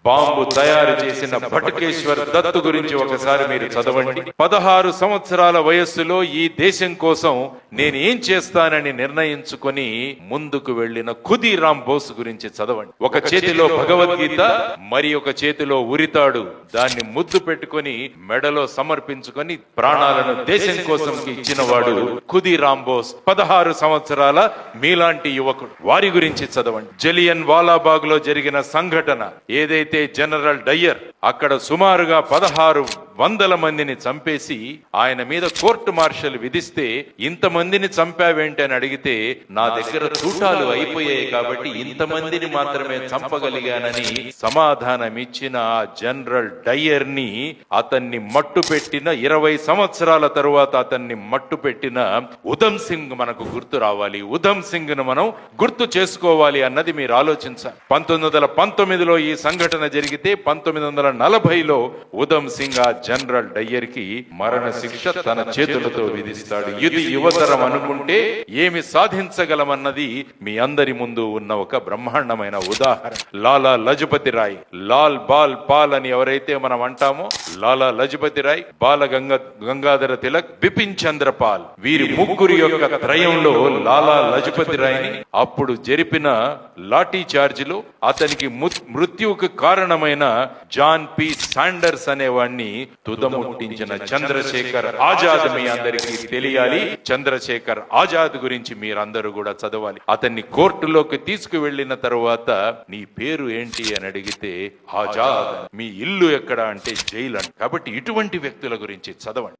Bomb తయారు చేసిన భటకేశ్వర్ దత్ గురించి ఒకసారి మీరు చదవండి. 16 సంవత్సరాల వయస్సులో ఈ దేశం కోసం నేను ఏం చేస్తానని నిర్ణయించుకొని ముందుకు వెళ్లిన ఖుదీరామ్ బోస్ గురించి చదవండి. ఒక చేతిలో భగవద్గీత, మరి ఒక చేతిలో ఉరితాడు, దాన్ని ముద్దు పెట్టుకొని మెడలో సమర్పించుకొని ప్రాణాలను దేశం కోసం ఇచ్చిన వాడు ఖుదీరామ్ బోస్. 16 సంవత్సరాల మీలాంటి యువకుడు, వారి గురించి చదవండి. జలియన్ వాలాబాగ్ లో జరిగిన సంఘటన ఏదైతే జనరల్ డయ్యర్ అక్కడ సుమారుగా 1600 మందిని చంపేసి ఆయన మీద కోర్టు మార్షల్ విధిస్తే, ఇంతమందిని చంపావేంటి అని అడిగితే, నా దగ్గర తూటాలు అయిపోయాయి కాబట్టి ఇంతమందిని మాత్రమే చంపగలిగానని సమాధానం ఇచ్చిన ఆ జనరల్ డయ్యర్ ని, అతన్ని మట్టు పెట్టిన 20 సంవత్సరాల తరువాత అతన్ని మట్టు పెట్టిన ఉధమ్ సింగ్ మనకు గుర్తు రావాలి. ఉధమ్ సింగ్ ను మనం గుర్తు చేసుకోవాలి అన్నది మీరు ఆలోచించాలి. 1919లో ఈ సంఘటన జరిగితే 1940లో ఉధమ్ సింగ్ ఆ జనరల్ డయ్యర్ కి మరణ శిక్ష తన చేతులతో విధిస్తాడు. ఇది యువతరం అనుకుంటే ఏమి సాధించగలమన్నది మీ అందరి ముందు ఉన్న ఒక బ్రహ్మాండమైన ఉదాహరణ. లాలా లజపతి రాయ్, లాల్ బాల్ పాల్ అని ఎవరైతే మనం అంటామో, లాలా లజపతి రాయ్, బాల గంగాధర తిలక్, బిపిన్ చంద్ర పాల్, వీరి ముగ్గురి యొక్క త్రయంలో లాలా లజపతి రాయ్ ని అప్పుడు జరిపిన లాఠీ చార్జ్ లో అతనికి మృత్యువుకు కారణమైన జాన్ పి శాండర్స్ అనేవాడిని తుదముట్టించిన చంద్రశేఖర్ ఆజాద్ మీ అందరికీ తెలియాలి. చంద్రశేఖర్ ఆజాద్ గురించి మీరందరూ కూడా చదవాలి. అతన్ని కోర్టులోకి తీసుకువెళ్లిన తరువాత నీ పేరు ఏంటి అని అడిగితే ఆజాద్, మీ ఇల్లు ఎక్కడ అంటే జైలు అంట. కాబట్టి ఇటువంటి వ్యక్తుల గురించి చదవండి.